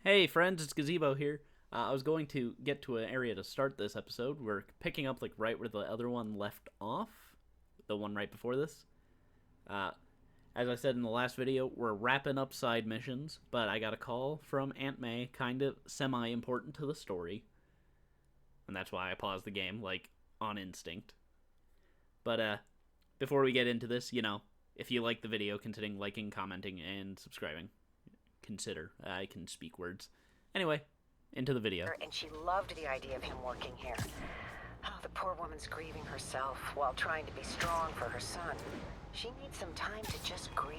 Hey friends, it's Gazebo here. I was going to get to an area to start this episode. We're picking up like right where the other one left off, the one right before this. Uh, as I said in the last video, we're wrapping up side missions, but I got a call from Aunt May, kind of semi-important to the story, and that's why I paused the game, like, on instinct. But before we get into this, if you like the video, consider liking, commenting, and subscribing. Consider. I can speak words. Anyway, into the video. And she loved the idea of him working here. Oh, the poor woman's grieving herself while trying to be strong for her son. She needs some time to just grieve.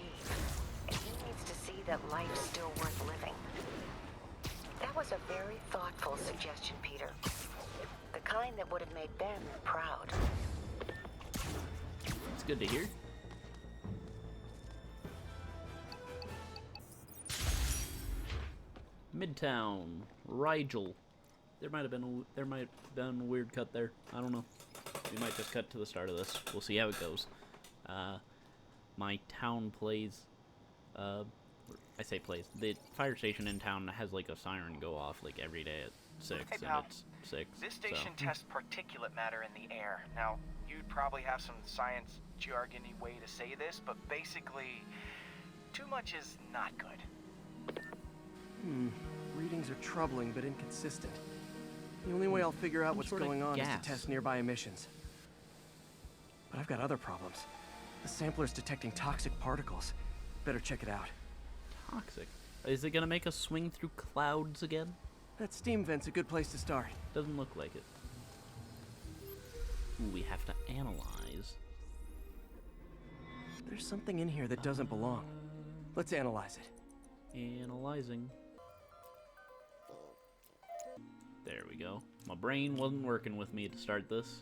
And he needs to see that life's still worth living. That was a very thoughtful suggestion, Peter. The kind that would have made Ben proud. It's good to hear. Midtown, Rigel. There might have been a weird cut there. I don't know. We might just cut to the start of this. We'll see how it goes. My town plays. I say plays. The fire station in town has like a siren go off like every day at 6, Hey, and pal. it's 6. This station so. tests particulate matter in the air. Now, you'd probably have some science jargony way to say this, but basically, too much is not good. Readings are troubling but inconsistent. The only way I'll figure out Some what's sort of going on is gas. to test nearby emissions. But I've got other problems. The sampler's detecting toxic particles. Better check it out. Toxic. Is it gonna make us swing through clouds again? That steam vent's a good place to start. Doesn't look like it. Ooh, we have to analyze. There's something in here that doesn't belong. Let's analyze it. Analyzing. There we go. My brain wasn't working with me to start this.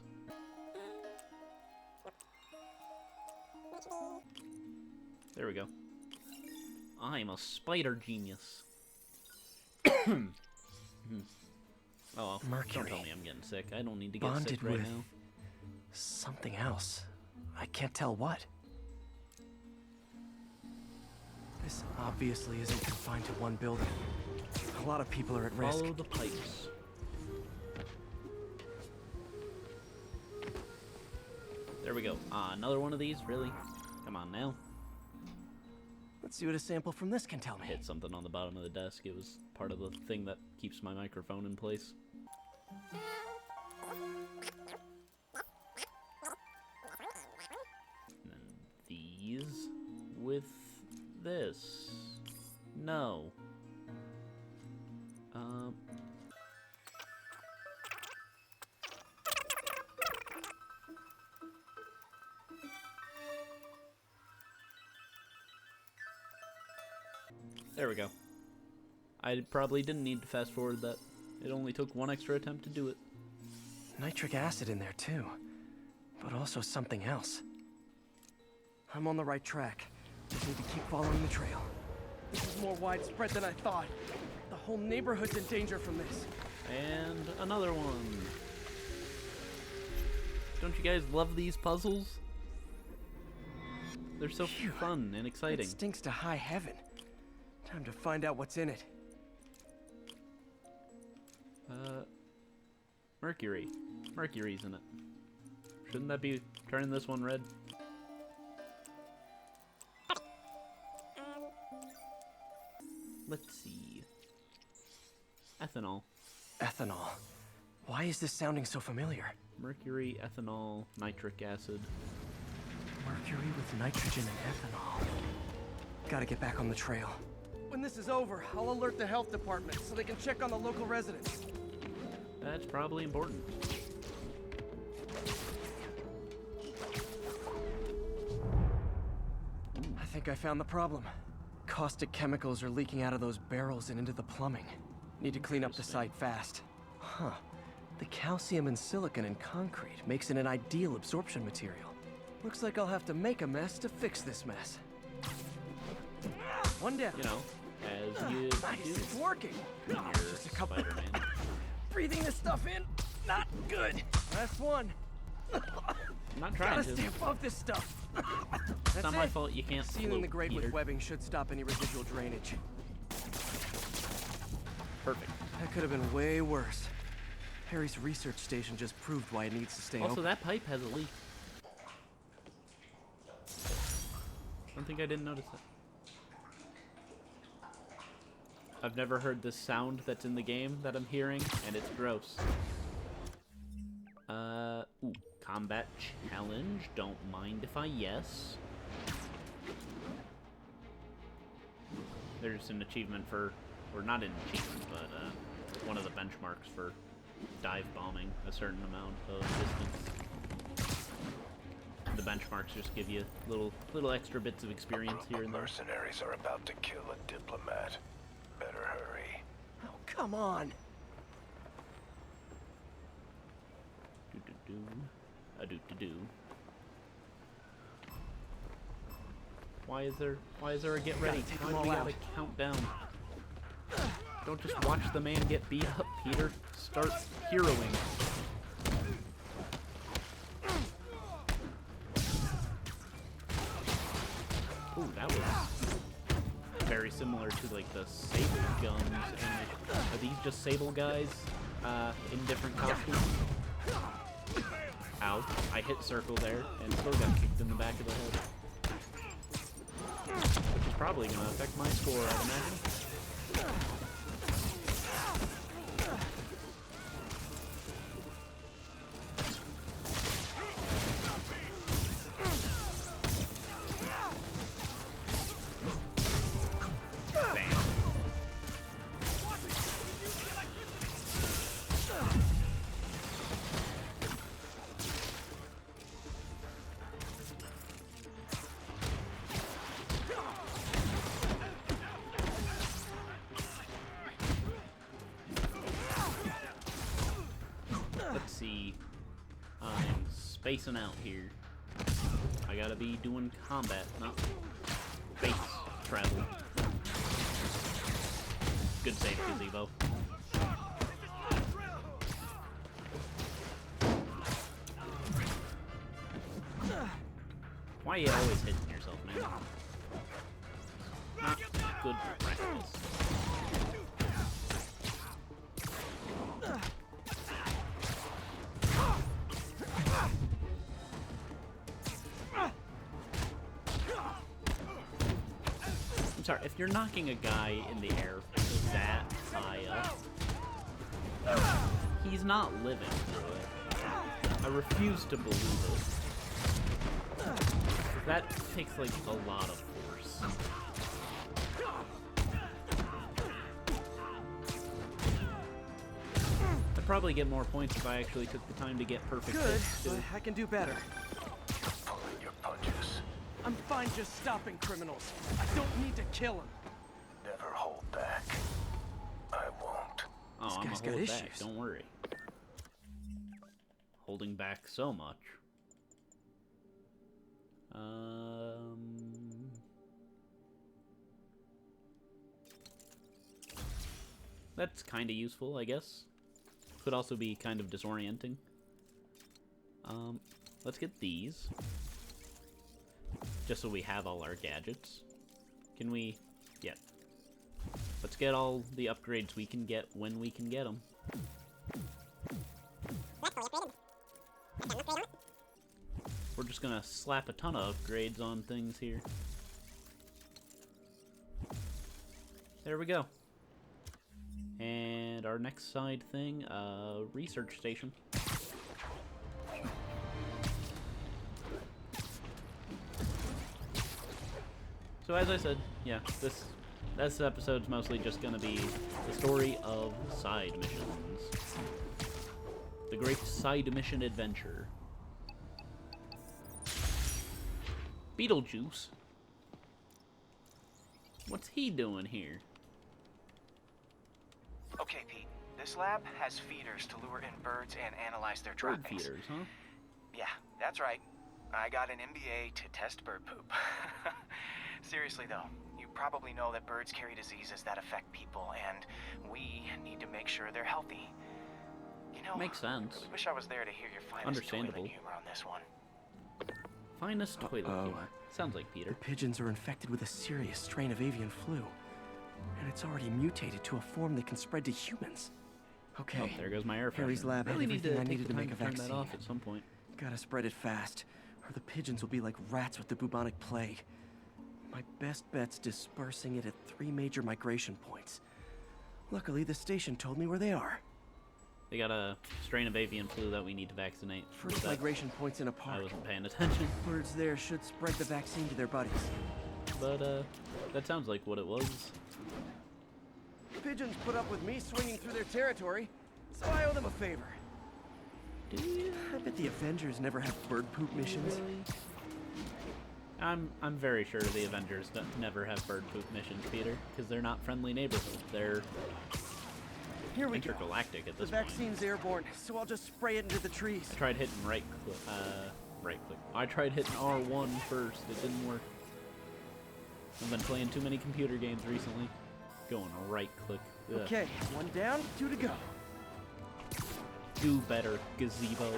There we go. I'm a spider genius. Oh, well, Mercury. don't tell me I'm getting sick. I don't need to get Bonded sick right with now. something else. I can't tell what. This obviously isn't confined to one building. A lot of people are at risk. Follow the pipes. There we go. Another one of these? Really? Come on now. Let's see what a sample from this can tell me. Hit something on the bottom of the desk. It was part of the thing that keeps my microphone in place. And then these with this. No. There we go. I probably didn't need to fast forward that. It only took one extra attempt to do it. Nitric acid in there too, but also something else. I'm on the right track. Just need to keep following the trail. This is more widespread than I thought. The whole neighborhood's in danger from this. And another one. Don't you guys love these puzzles? They're so Phew. fun and exciting. It stinks to high heaven. Time to find out what's in it. Mercury. Mercury's in it. Shouldn't that be turning this one red? Let's see. Ethanol. Ethanol. Why is this sounding so familiar? Mercury, ethanol, nitric acid. Mercury with nitrogen and ethanol. Gotta get back on the trail. When this is over, I'll alert the health department so they can check on the local residents. That's probably important. I think I found the problem. Caustic chemicals are leaking out of those barrels and into the plumbing. Need to clean up the site fast. Huh. The calcium and silicon in concrete makes it an ideal absorption material. Looks like I'll have to make a mess to fix this mess. One down. You know, as you Nice, do it's working. when Oh, you're just a couple. Spider-Man. Breathing this stuff in, not good. Last one. I'm not trying Gotta to. stay above this stuff. It's That's not my it. fault you can't Sealing float, the grate Peter. with webbing should stop any residual drainage. Perfect. That could have been way worse. Harry's research station just proved why it needs to stay Also, open. that pipe has a leak. I don't think I didn't notice that. I've never heard this sound that's in the game that I'm hearing, and it's gross. Ooh, combat challenge. Don't mind if I yes. There's an achievement for, or not an achievement, but one of the benchmarks for dive bombing a certain amount of distance. The benchmarks just give you little extra bits of experience here and there. Mercenaries are about to kill a diplomat. Better hurry. Oh, come on! Do-do-do. Why is there a get ready? take Why them do we all gotta out. count down? Don't just watch the man get beat up, Peter. Start heroing. Ooh, that was very similar to like the Sable guns. And are these just Sable guys in different costumes? Ow! I hit circle there and still got kicked in the back of the head, which is probably gonna affect my score, I'd imagine. Let's see. I'm spacing out here. I gotta be doing combat, not space travel. Good save, Gazebo. Why are you always hitting yourself, man? Not good practice. I'm sorry, if you're knocking a guy in the air that high up, he's not living through it. I refuse to believe it. That takes like a lot of force. I'd probably get more points if I actually took the time to get perfect Good, hits, too. but I can do better. Pulling your punches. I'm fine just stopping criminals. I don't need to kill them. Never hold back. I won't. Oh, I'm guy's gonna got hold back, issues. don't worry. Holding back so much. That's kind of useful, I guess. Could also be kind of disorienting. Let's get these. Just so we have all our gadgets. Can we... Yeah. Let's get all the upgrades we can get when we can get them. We're just gonna slap a ton of upgrades on things here. There we go. And our next side thing, research station. So as I said, yeah, this episode's mostly just gonna be the story of side missions. The great side mission adventure. Beetlejuice? What's he doing here? Okay, Pete. This lab has feeders to lure in birds and analyze their Bird droppings. feeders, huh? Yeah, that's right. I got an MBA to test bird poop. Seriously though, you probably know that birds carry diseases that affect people, and we need to make sure they're healthy. You know, Makes sense. I really wish I was there to hear your finest Understandable. toilet humor on this one. Finest toilet Uh-oh. humor. Sounds like Peter. The pigeons are infected with a serious strain of avian flu. And it's already mutated to a form that can spread to humans. Okay. Oh, there goes my air Harry's freshener. lab had Really need everything to I take needed the to time make a turn vaccine. that off at some point. Gotta spread it fast, or the pigeons will be like rats with the bubonic plague. My best bet's dispersing it at 3 major migration points. Luckily, the station told me where they are. They got a strain of avian flu that we need to vaccinate. First Was that- migration point's in a I park. wasn't paying attention. Birds there should spread the vaccine to their buddies. But, that sounds like what it was. Pigeons put up with me swinging through their territory, so I owe them a favor. Do you? I bet the Avengers never have bird poop missions. Really? I'm very sure the Avengers never have bird poop missions, Peter, because they're not friendly neighborhood. They're Here we go. intergalactic at The this point. vaccine's airborne, so I'll just spray it into the trees. I tried hitting right click. I tried hitting R1 first. It didn't work. I've been playing too many computer games recently. Going right click. Ugh. Okay, 1 down, 2 to go. Do better, gazebo.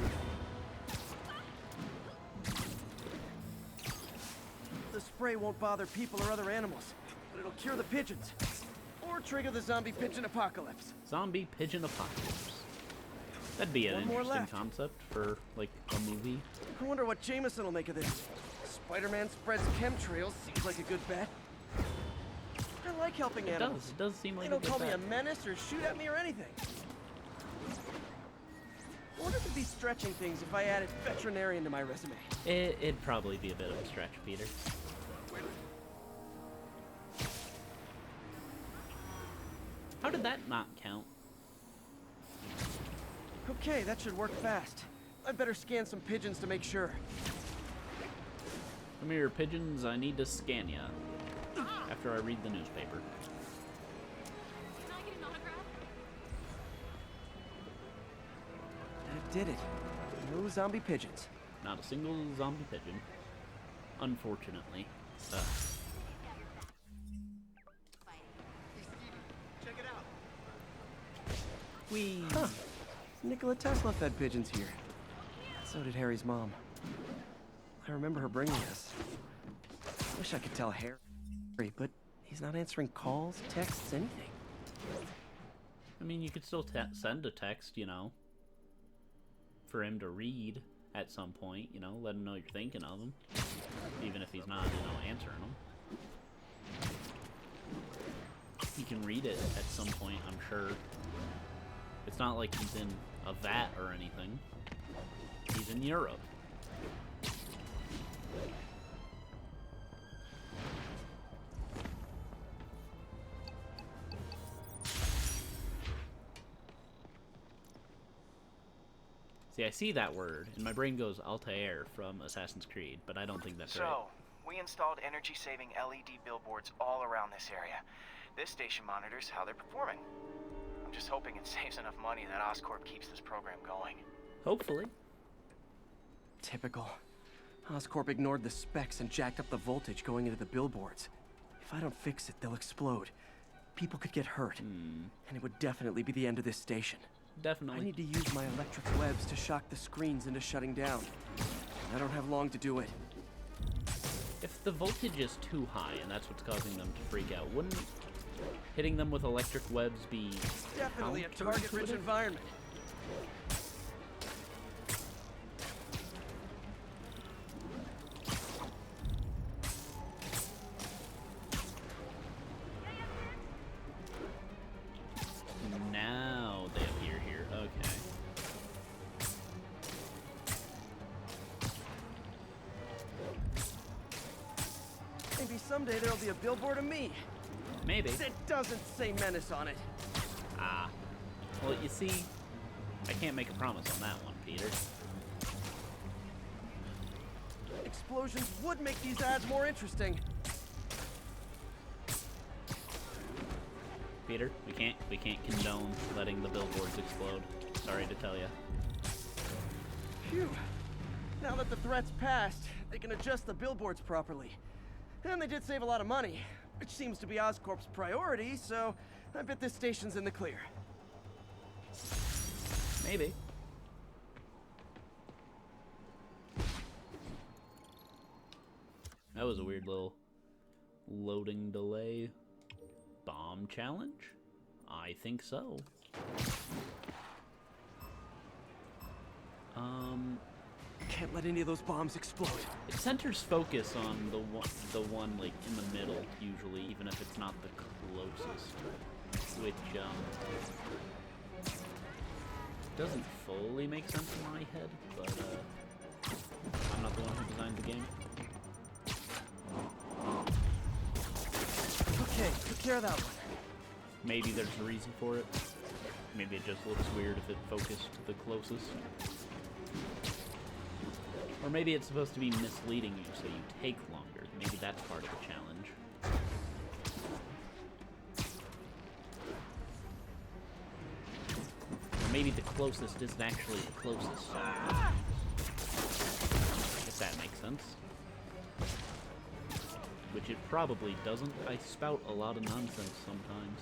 The spray won't bother people or other animals, but it'll cure the pigeons. Or trigger the zombie pigeon apocalypse. Zombie pigeon apocalypse. That'd be an One more interesting left. concept for like a movie. I wonder what Jameson will make of this. Spider-Man spreads chemtrails, seems like a good bet. I like helping It animals. does. It does seem like They don't a call good me a bet. menace or shoot at me or anything. I wonder if it'd be stretching things if I added veterinarian to my resume. It'd probably be a bit of a stretch, Peter. How did that not count? Okay, that should work fast. I'd better scan some pigeons to make sure. Come here, pigeons. I need to scan ya. After I read the newspaper. Can I get an autograph? That did it. No zombie pigeons. Not a single zombie pigeon. Unfortunately. Check it out. Whee! Huh. Nikola Tesla fed pigeons here. So did Harry's mom. I remember her bringing this. Wish I could tell Harry, but he's not answering calls, texts, anything. I mean, you could still send a text, you know, for him to read at some point, you know, let him know you're thinking of him. Even if he's not, you know, answering them. He can read it at some point, I'm sure. It's not like he's in a vat or anything. He's in Europe. See, I see that word, and my brain goes Altair from Assassin's Creed, but I don't think that's right. So, we installed energy-saving LED billboards all around this area. This station monitors how they're performing. I'm just hoping it saves enough money that Oscorp keeps this program going. Hopefully. Typical. Oscorp ignored the specs and jacked up the voltage going into the billboards. If I don't fix it, they'll explode. People could get hurt. And it would definitely be the end of this station. Definitely. I need to use my electric webs to shock the screens into shutting down. I don't have long to do it. If the voltage is too high and that's what's causing them to freak out, wouldn't hitting them with electric webs be Definitely a target-rich counterintuitive? environment. Now they appear here. Okay. Maybe someday there'll be a billboard of me Maybe. that doesn't say menace on it. Ah. Well, you see, I can't make a promise on that one, Peter. Explosions would make these ads more interesting. Peter, we can't condone letting the billboards explode. Sorry to tell you. Phew. Now that the threat's passed, they can adjust the billboards properly. And they did save a lot of money, which seems to be Oscorp's priority, so I bet this station's in the clear. Maybe. That was a weird little loading delay. bomb challenge? I think so. Can't let any of those bombs explode. It centers focus on the one like in the middle, usually, even if it's not the closest. Which, doesn't fully make sense in my head, but, I'm not the one who designed the game. Okay, took care of that one. Maybe there's a reason for it. Maybe it just looks weird if it focused the closest. Or maybe it's supposed to be misleading you so you take longer. Maybe that's part of the challenge. Or maybe the closest isn't actually the closest. If that makes sense. Which it probably doesn't. I spout a lot of nonsense sometimes.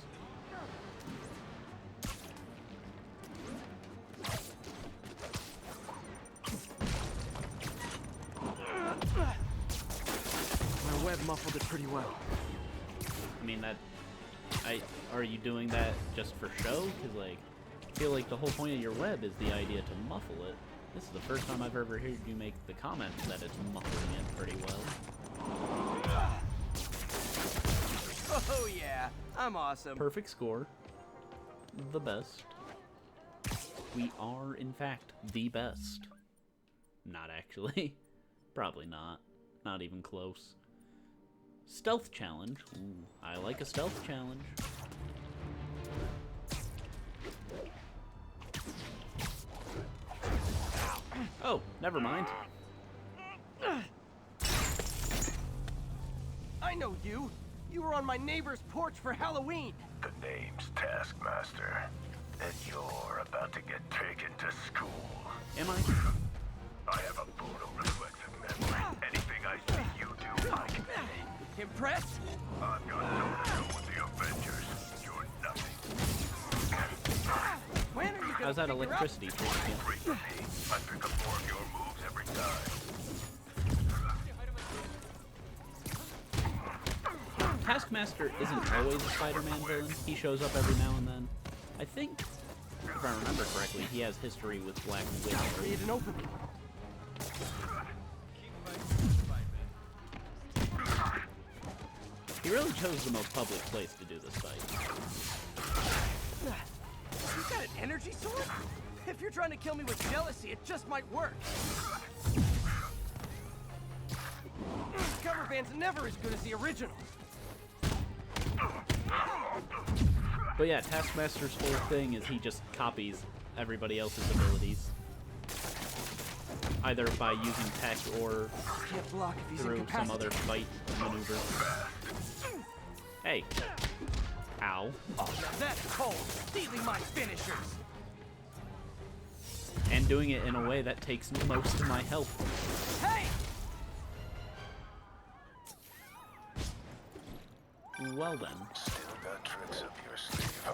My web muffled it pretty well. I mean, are you doing that just for show? Because, like, I feel like the whole point of your web is the idea to muffle it. This is the first time I've ever heard you make the comment that it's muffling it pretty well. Oh yeah, I'm awesome. Perfect score. The best. We are, in fact, the best. Not actually. Probably not. Not even close. Stealth challenge. Ooh, I like a stealth challenge. Oh, never mind. I know you. You were on my neighbor's porch for Halloween. The name's Taskmaster, and you're about to get taken to school. Am I? I have a photoreflexive memory. Anything I see you do, I can see. Impressed? I've got no to do with the Avengers. You're nothing. When are you gonna How's that figure out- electricity trick again? Wait for me. I pick up more of your moves every time. Taskmaster isn't always a Spider-Man villain. He shows up every now and then. I think, if I remember correctly, he has history with Black Widow. Need an opening. He really chose the most public place to do this fight. You got an energy sword? If you're trying to kill me with jealousy, it just might work. Cover band's never as good as the original. But yeah, Taskmaster's whole thing is he just copies everybody else's abilities. Either by using tech or Can't block if he's through some incapacitated. other fight maneuver. Hey. Ow. Oh, now that's cold. Stealing my finishers. And doing it in a way that takes most of my health. Hey! Well then. Still got tricks up your sleeve, huh?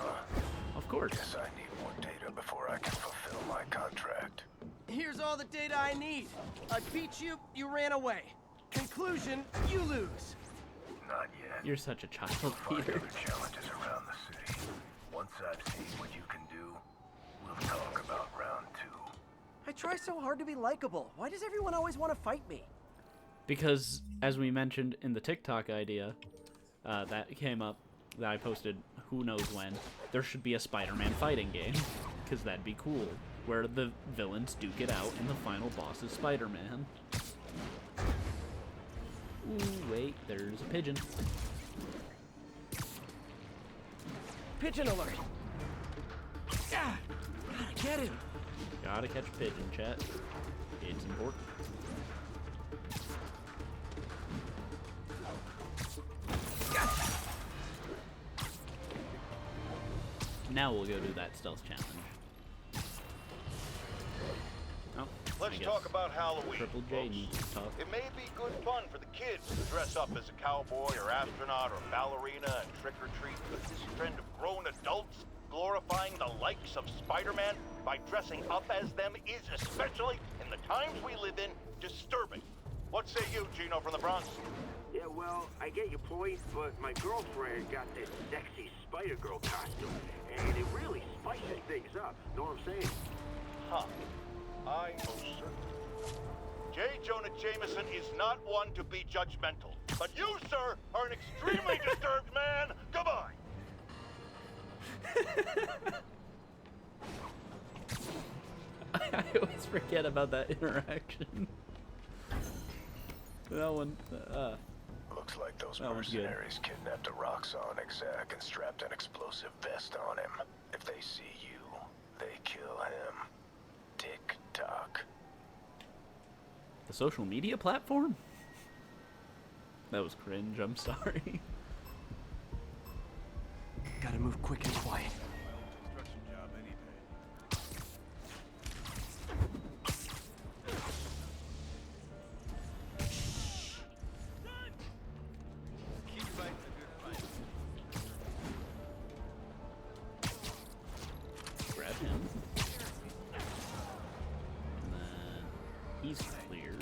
Of course. Guess I need more data before I can fulfill my contract. Here's all the data I need. I beat you, you ran away. Conclusion, you lose. Not yet. You're such a child, Find Peter. other challenges around the city. Once I've seen what you can do, we'll talk about round 2. I try so hard to be likable. Why does everyone always want to fight me? Because, as we mentioned in the TikTok idea that came up, that I posted who knows when, there should be a Spider-Man fighting game. Because that'd be cool. Where the villains duke it out and the final boss is Spider-Man. Ooh, wait, there's a pigeon. Pigeon alert. Ah, gotta get him. Gotta catch a pigeon, chat. It's important. Now we'll go do that stealth challenge. Oh, I Let's guess talk about Halloween. Triple J folks. needs to talk. It may be good fun for the kids to dress up as a cowboy or astronaut or ballerina and trick or treat, but this trend of grown adults glorifying the likes of Spider-Man by dressing up as them is, especially in the times we live in, disturbing. What say you, Gino from the Bronx? Yeah, well, I get your point, but my girlfriend got this sexy Spider-Girl costume, and it really spices things up. Know what I'm saying? Huh. I most certainly. J. Jonah Jameson is not one to be judgmental. But you, sir, are an extremely disturbed man. Goodbye. I always forget about that interaction. That one, Looks like those That one's good. mercenaries kidnapped a Roxxon exec and strapped an explosive vest on him. If they see you, they kill him. Tick-tock. the social media platform? That was cringe, I'm sorry. Gotta move quick and quiet. Construction job, any day. Keep fighting the good fight. Grab him. And then he's clear.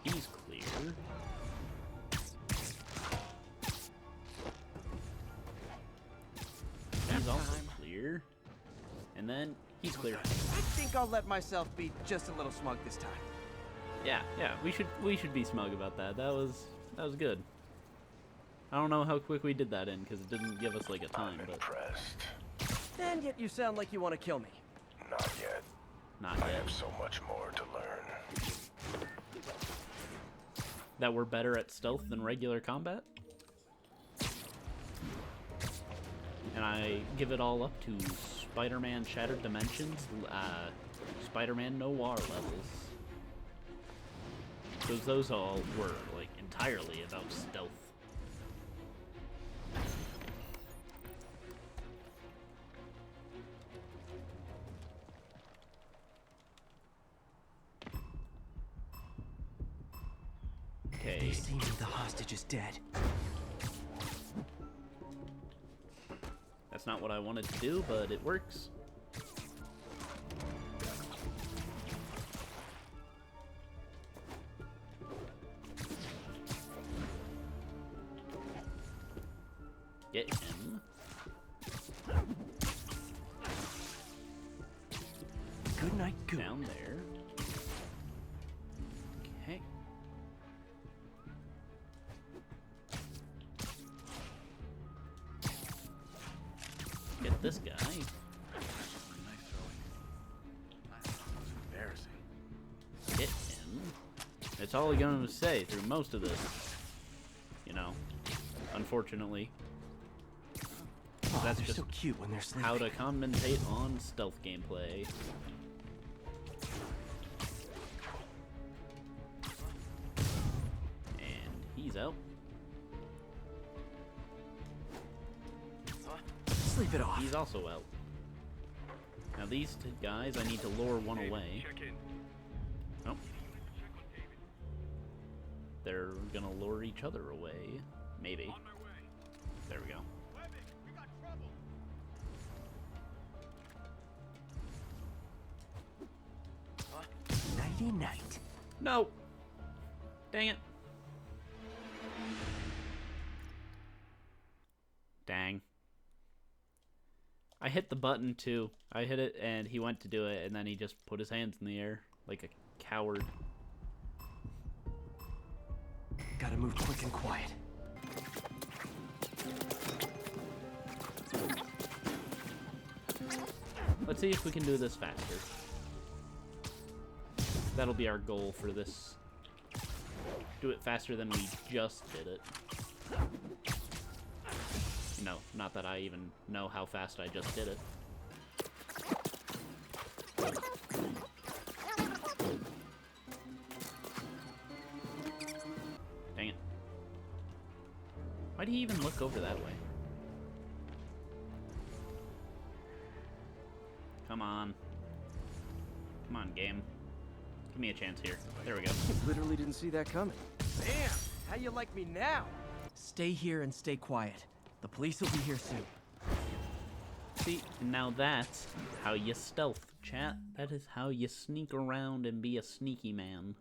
He's clear. He's also clear. And then he's clear. I think I'll let myself be just a little smug this time. Yeah, we should be smug about that. That was good. I don't know how quick we did that in because it didn't give us like a time, I'm but impressed. And yet you sound like you want to kill me. Not yet. not I yet. have so much more to learn. That we're better at stealth than regular combat. And I give it all up to Spider-Man Shattered Dimensions, Spider-Man Noir levels. Because those all were, like, entirely about stealth. Okay. They see me, the hostage is dead. That's not what I wanted to do, but it works. Get him. Good night, Goon. Down there. Okay. Get this guy. Hit him. That's all I'm going to say through most of this. You know, unfortunately. Oh, That's they're just so cute when they're sleeping. how to commentate on stealth gameplay. And he's out. Sleep it off. He's also out. Now these two guys, I need to lure one away. Oh. They're gonna lure each other away. Maybe. There we go. Nighty night. No! Dang it. Dang. I hit the button too. I hit it and he went to do it and then he just put his hands in the air like a coward. Gotta move quick and quiet. Let's see if we can do this faster. That'll be our goal for this. Do it faster than we just did it. No, not that I even know how fast I just did it. Dang it. Why do you even look over that way? Come on. Come on, game. Give me a chance here. There we go. Literally didn't see that coming. Damn! How you like me now? Stay here and stay quiet. The police will be here soon. See, and now that's how you stealth, Chat, that is how you sneak around and be a sneaky man.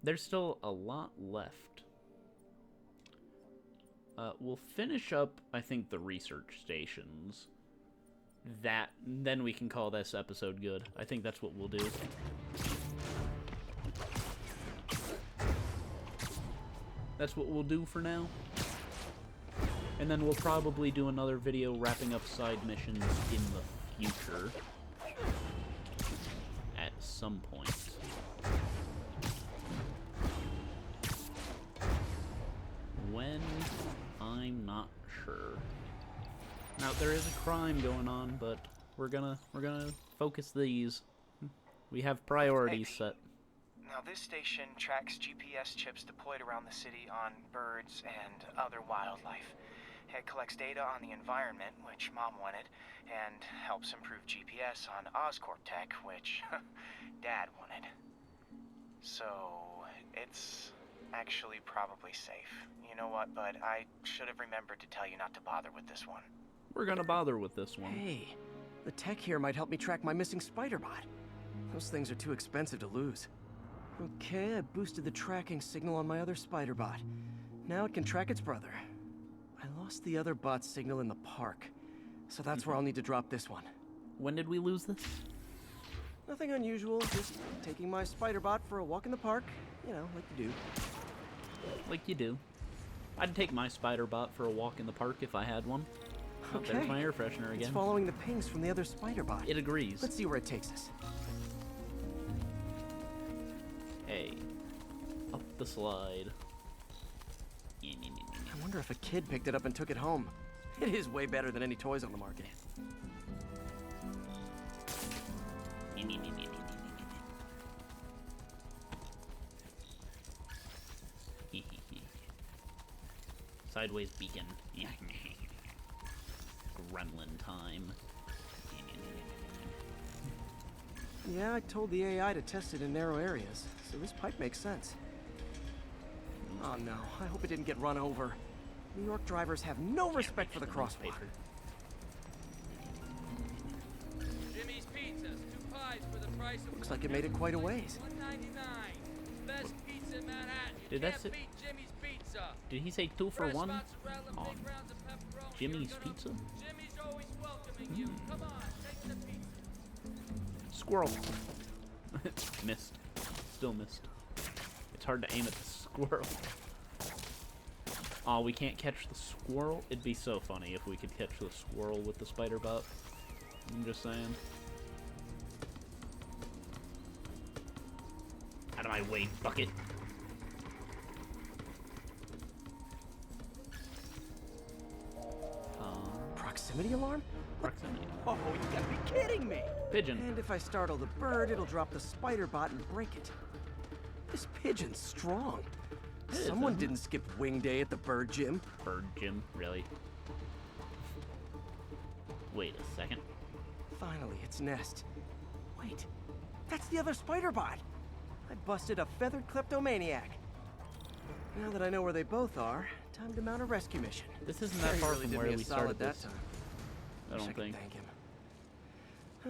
There's still a lot left. We'll finish up, I think, the research stations. Then we can call this episode good. I think that's what we'll do. That's what we'll do for now. And then we'll probably do another video wrapping up side missions in the future. At some point. When? I'm not sure. Now, there is a crime going on, but we're gonna focus these. We have priorities set. Now, this station tracks GPS chips deployed around the city on birds and other wildlife. It collects data on the environment, which Mom wanted, and helps improve GPS on Oscorp tech, which Dad wanted. So, it's actually probably safe. You know what, bud? I should have remembered to tell you not to bother with this one. We're gonna bother with this one. Hey, the tech here might help me track my missing spider bot. Those things are too expensive to lose. Okay, I boosted the tracking signal on my other spider bot. Now it can track its brother. I lost the other bot's signal in the park, so that's where I'll need to drop this one. When did we lose this? Nothing unusual, just taking my spider bot for a walk in the park. You know, like you do. Like you do. I'd take my spider bot for a walk in the park if I had one. Oh, Okay. there's my air freshener again. It's following the pings from the other spider bot. It agrees. Let's see where it takes us. Hey. Up the slide. I wonder if a kid picked it up and took it home. It is way better than any toys on the market. Sideways beacon. Gremlin time. Yeah, I told the AI to test it in narrow areas, so this pipe makes sense. Oh no, I hope it didn't get run over. New York drivers have no respect for the crosswalk. Jimmy's Pizzas, 2 pies for the price of Looks like it made it quite a ways. $1.99. Best pizza in Manhattan. You Did that can't say- beat Jimmy's Pizza. Did he say 2 for 1 Restaurants around the on big rounds of pepperoni. Jimmy's You're gonna- Pizza? Jimmy's always welcoming you. Come on, take the pizza. Squirrel. Missed. Still missed. It's hard to aim at the squirrel. Oh, we can't catch the squirrel? It'd be so funny if we could catch the squirrel with the spider bot. I'm just saying. Out of my way, bucket. Proximity alarm? Proximity. Oh, you gotta be kidding me! Pigeon. And if I startle the bird, it'll drop the spider bot and break it. This pigeon's strong. Someone didn't skip wing day at the bird gym. Bird gym, really? Wait a second. Finally, its nest. Wait, that's the other spider bot. I busted a feathered kleptomaniac. Now that I know where they both are, time to mount a rescue mission. This isn't that Harry far really from did where me a we solid started that this. time. I Wish don't could think. thank him.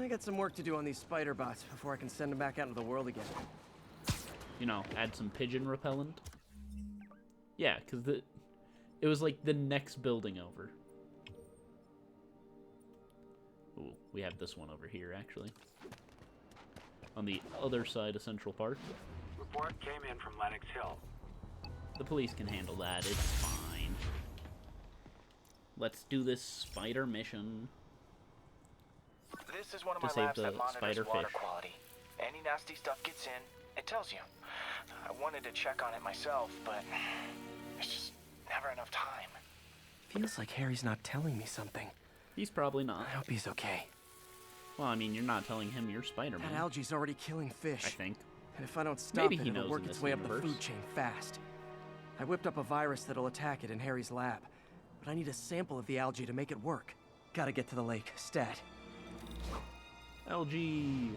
I got some work to do on these spider bots before I can send them back out into the world again. You know, add some pigeon repellent. Yeah, because it was like the next building over. Ooh, we have this one over here, actually. On the other side of Central Park. Report came in from Lenox Hill. The police can handle that, it's fine. Let's do this spider mission. This is one of To my save labs the that monitors spider water fish. quality. Any nasty stuff gets in, it tells you. I wanted to check on it myself, but there's just never enough time. Feels like Harry's not telling me something. He's probably not. I hope he's okay. Well, I mean, you're not telling him you're Spider-Man, That algae's already killing fish. I think. And if I don't stop Maybe it, he it'll knows work in its this way up the universe. food chain fast. I whipped up a virus that'll attack it in Harry's lab. But I need a sample of the algae to make it work. Gotta get to the lake. Stat. LG.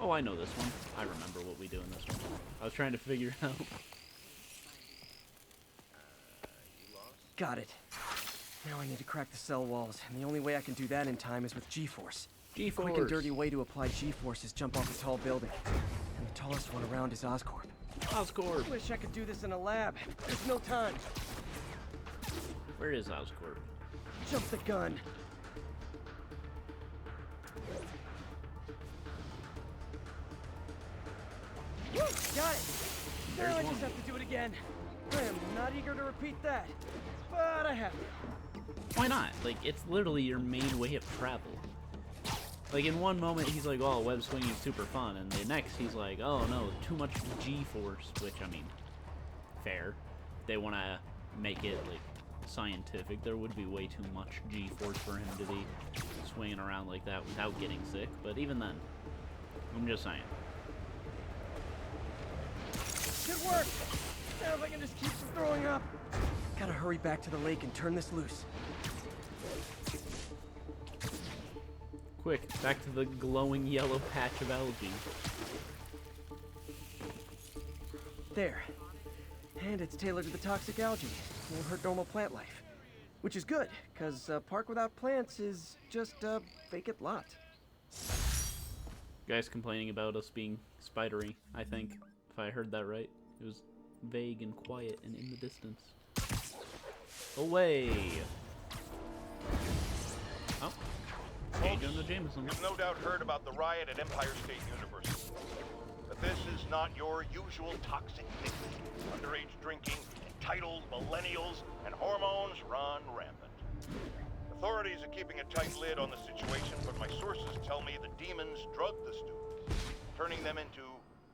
Oh, I know this one. I remember what we do in this one. I was trying to figure out. You lost? Got it. Now I need to crack the cell walls, and the only way I can do that in time is with G-Force. G-Force. Quick and dirty way to apply G-Force is jump off a tall building. And the tallest one around is Oscorp. Oscorp. Wish I could do this in a lab. There's no time. Where is Oscorp? Jump the gun. Woo! Got it! There's Now I one. just have to do it again. I am not eager to repeat that, but I have to. Why not? Like, it's literally your main way of travel. Like, in one moment, he's like, oh, web swinging is super fun, and the next, he's like, oh, no, too much G-force, which, I mean, fair. They want to make it, like, scientific. There would be way too much G-force for him to be swinging around like that without getting sick, but even then, I'm just saying. Good work! Now if I can just keep from throwing up. Gotta hurry back to the lake and turn this loose. Quick, back to the glowing yellow patch of algae. There. And it's tailored to the toxic algae. Won't hurt normal plant life. Which is good, because a park without plants is just a vacant lot. Guys complaining about us being spidery, I think, if I heard that right. It was vague and quiet and in the distance. Away! Oh. Hey, Jonah Jameson. You've no doubt heard about the riot at Empire State University. But this is not your usual toxic thing. Underage drinking, entitled millennials, and hormones run rampant. Authorities are keeping a tight lid on the situation, but my sources tell me the demons drug the students, turning them into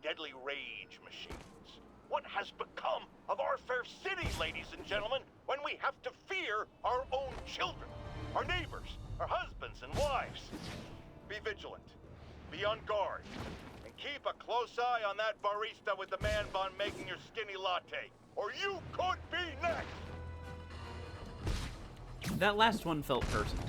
deadly rage machines. What has become of our fair city, ladies and gentlemen, when we have to fear our own children, our neighbors, our husbands and wives? Be vigilant, be on guard, and keep a close eye on that barista with the man bun making your skinny latte, or you could be next! That last one felt personal.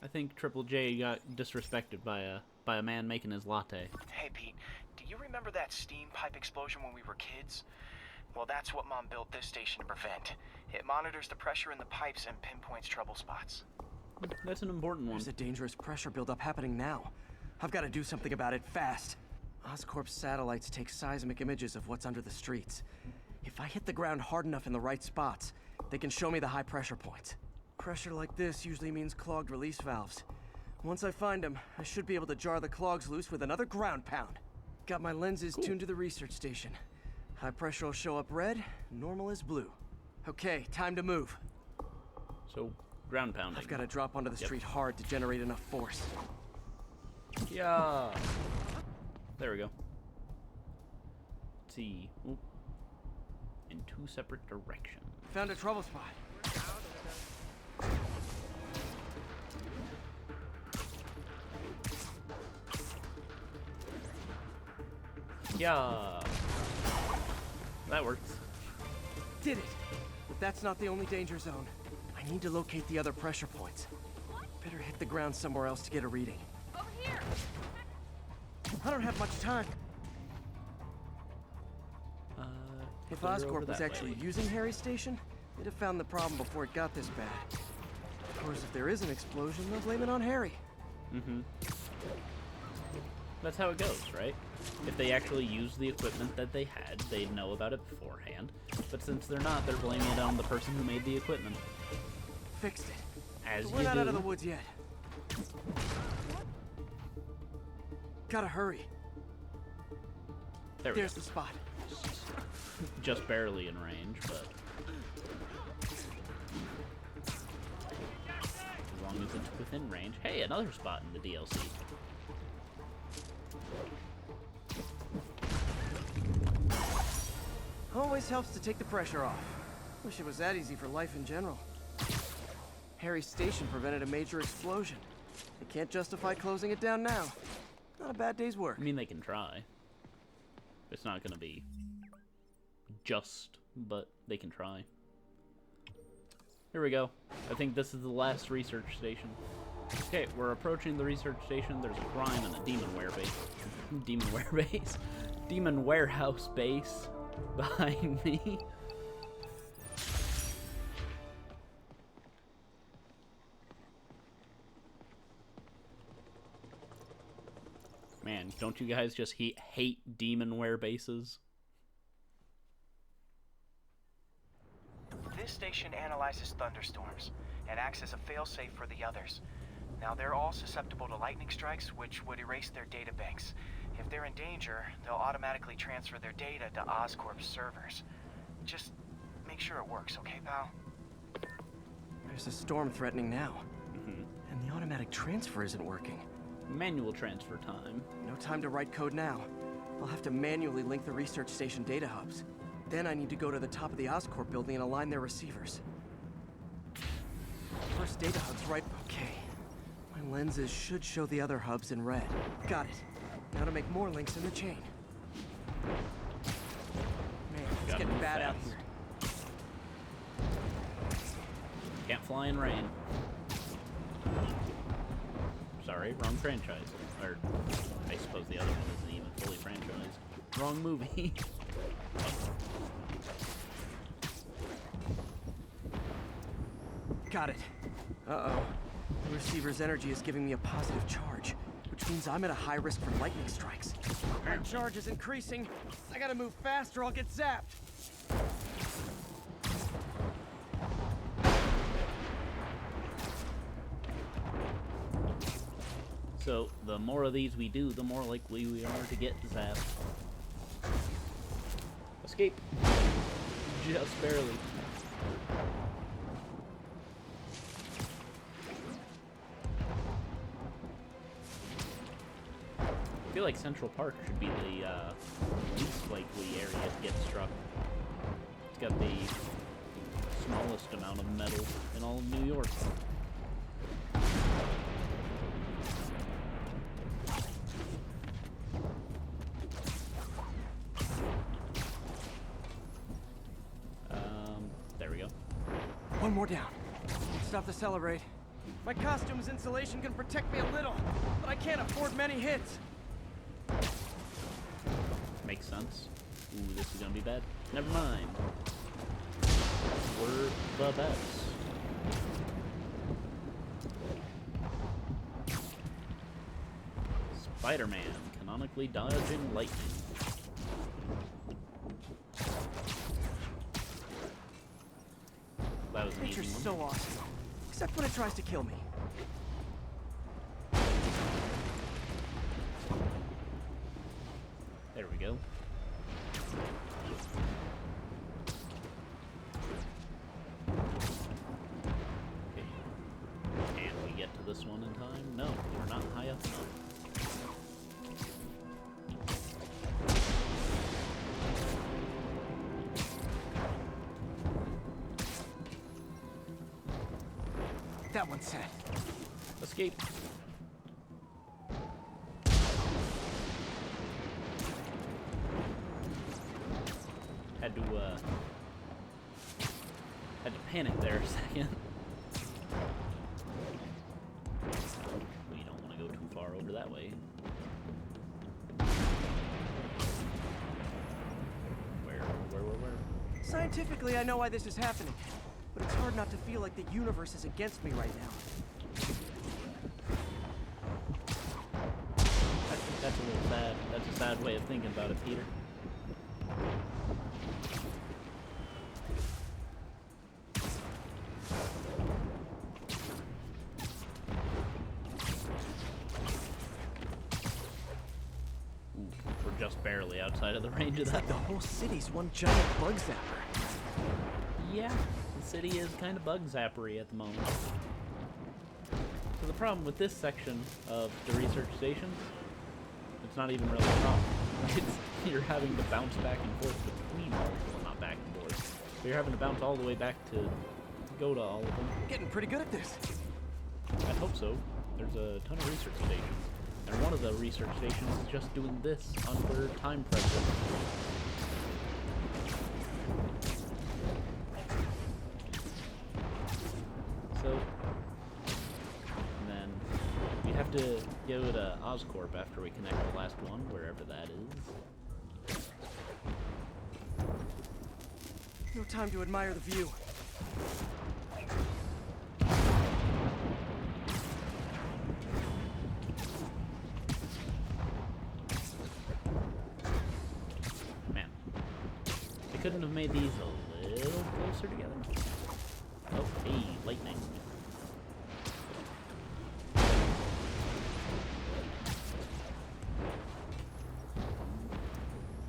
I think Triple J got disrespected by a man making his latte. Hey, Pete, do you remember that steam pipe explosion when we were kids? Well, that's what Mom built this station to prevent. It monitors the pressure in the pipes and pinpoints trouble spots. That's an important one. There's a dangerous pressure buildup happening now. I've got to do something about it fast. Oscorp's satellites take seismic images of what's under the streets. If I hit the ground hard enough in the right spots, they can show me the high pressure points. Pressure like this usually means clogged release valves. Once I find them, I should be able to jar the clogs loose with another ground pound. Got my lenses tuned to the research station. High pressure will show up red, normal is blue. Okay, time to move. So, ground pounding. I've got to drop onto the street hard to generate enough force. Yeah. There we go. Let's see. Ooh. In two separate directions. Found a trouble spot. Yeah. That works. Did it! But that's not the only danger zone. I need to locate the other pressure points. Better hit the ground somewhere else to get a reading. Over here! I don't have much time. If clear over Oscorp was that actually way. using Harry's station, they'd have found the problem before it got this bad. Of course, if there is an explosion, they'll blame it on Harry. Mm-hmm. That's how it goes, right? If they actually use the equipment that they had, they'd know about it beforehand. But since they're not, they're blaming it on the person who made the equipment. Fixed it. As But you we're not do. out of the woods yet. Gotta hurry. There we There's go. the spot. Just barely in range, but as long as it's within range. Hey, another spot in the DLC. Always helps to take the pressure off. Wish it was that easy for life in general. Harry's station prevented a major explosion. They can't justify closing it down now. Not a bad day's work. I mean, they can try. It's not gonna be just, but they can try. Here we go. I think this is the last research station. Okay, we're approaching the research station. There's a crime and a demonware base. Demonware base. demon warehouse base behind me. Man, don't you guys just hate demonware bases? This station analyzes thunderstorms and acts as a failsafe for the others. Now, they're all susceptible to lightning strikes, which would erase their databanks. If they're in danger, they'll automatically transfer their data to Oscorp's servers. Just make sure it works, okay, pal? There's a storm threatening now. And the automatic transfer isn't working. Manual transfer time. No time to write code now. I'll have to manually link the research station data hubs. Then I need to go to the top of the Oscorp building and align their receivers. First data hub's right. Okay. My lenses should show the other hubs in red. Got it. Now to make more links in the chain. Man, it's Gotta getting move bad out fast. here. Can't fly in rain. Sorry, wrong franchise. Or, I suppose the other one isn't even fully franchised. Wrong movie. Got it. Uh-oh. The receiver's energy is giving me a positive charge, which means I'm at a high risk for lightning strikes. My charge is increasing. I gotta move fast or I'll get zapped. So, the more of these we do, the more likely we are to get zapped. Escape. Just barely. I feel like Central Park should be the least likely area to get struck. It's got the smallest amount of metal in all of New York. There we go. One more down. Stop the celebrate. My costume's insulation can protect me a little, but I can't afford many hits. Makes sense. Ooh, this is gonna be bad. Never mind. We're the best. Spider-Man, canonically dodging lightning. That was an easy Nature's one. so awesome, except when it tries to kill me. There we go. Okay. Can we get to this one in time? No, we're not high up enough. That one's set. Escape. Had to panic there a second. We don't want to go too far over that way. Where? Scientifically, I know why this is happening, but it's hard not to feel like the universe is against me right now. That's a little sad. That's a sad way of thinking about it, Peter. Ooh, we're just barely outside of the range of It's that. like the whole city's one giant bug zapper. Yeah, the city is kind of bug zappery at the moment. So the problem with this section of the research stations, it's not even really a problem. It's, you're having to bounce back and forth between all of them. Well, not back and forth. But you're having to bounce all the way back to go to all of them. Getting pretty good at this. I hope so. There's a ton of research stations. And one of the research stations is just doing this under time pressure. So, and then we have to go to Oscorp after we connect the last one, wherever that is. No time to admire the view. Man, they couldn't have made these a little closer together. Oh, hey, lightning.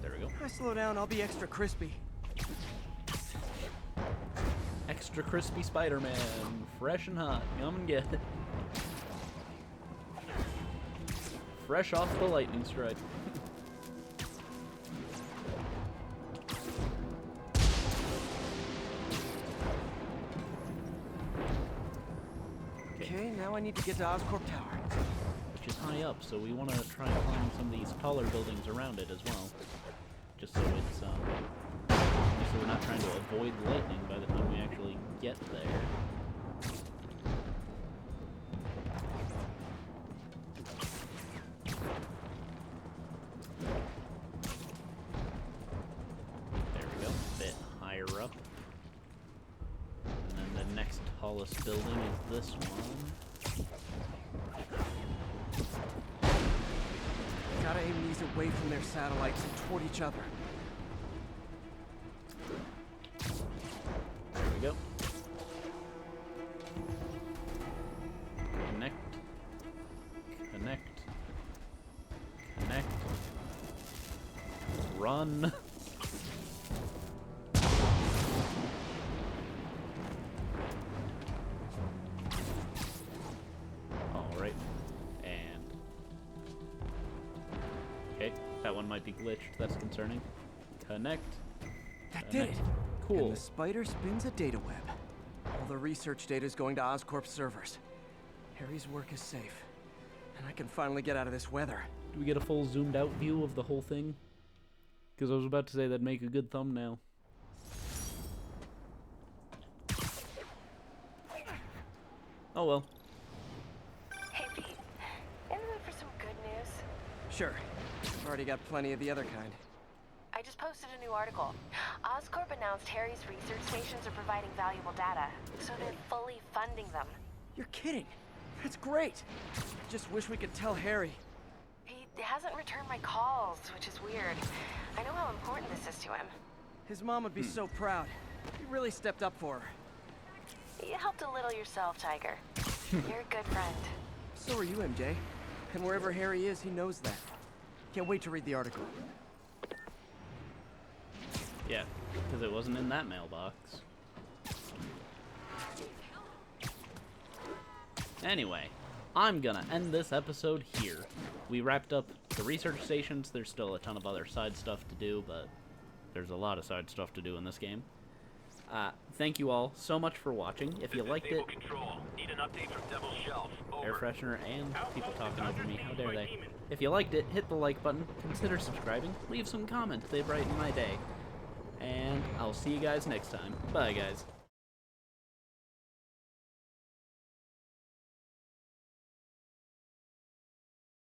There we go. If I slow down, I'll be extra crispy. Extra crispy Spider-Man, fresh and hot. Come and get it. Fresh off the lightning strike. Okay, now I need to get to Oscorp Tower. Which is high up, so we want to try and climb some of these taller buildings around it as well. Just so it's, so we're not trying to avoid lightning by the time we actually get there. There we go, a bit higher up. And then the next tallest building is this one. Gotta aim these away from their satellites and toward each other. There we go. Connect. Connect. Connect. Run. Alright. And... okay, that one might be glitched. That's concerning. Connect. That did it! Cool. And the spider spins a data web. All the research data is going to Oscorp servers. Harry's work is safe. And I can finally get out of this weather. Do we get a full zoomed out view of the whole thing? Because I was about to say that'd make a good thumbnail. Oh well. Hey, Pete. In the mood for some good news? Sure. I've already got plenty of the other kind. I just posted a new article. Oscorp announced Harry's research stations are providing valuable data, so they're fully funding them. You're kidding. That's great. I just wish we could tell Harry. He hasn't returned my calls, which is weird. I know how important this is to him. His mom would be so proud. You really stepped up for her. You helped a little yourself, Tiger. You're a good friend. So are you, MJ. And wherever Harry is, he knows that. Can't wait to read the article. Yeah, because it wasn't in that mailbox. Anyway, I'm gonna end this episode here. We wrapped up the research stations. There's still a ton of other side stuff to do, but there's a lot of side stuff to do in this game. Thank you all so much for watching. If you liked it, Need an update from Devil's Shelf. air freshener and people talking over me, how dare they. If you liked it, hit the like button, consider subscribing, leave some comments, they brighten my day. And I'll see you guys next time. Bye, guys.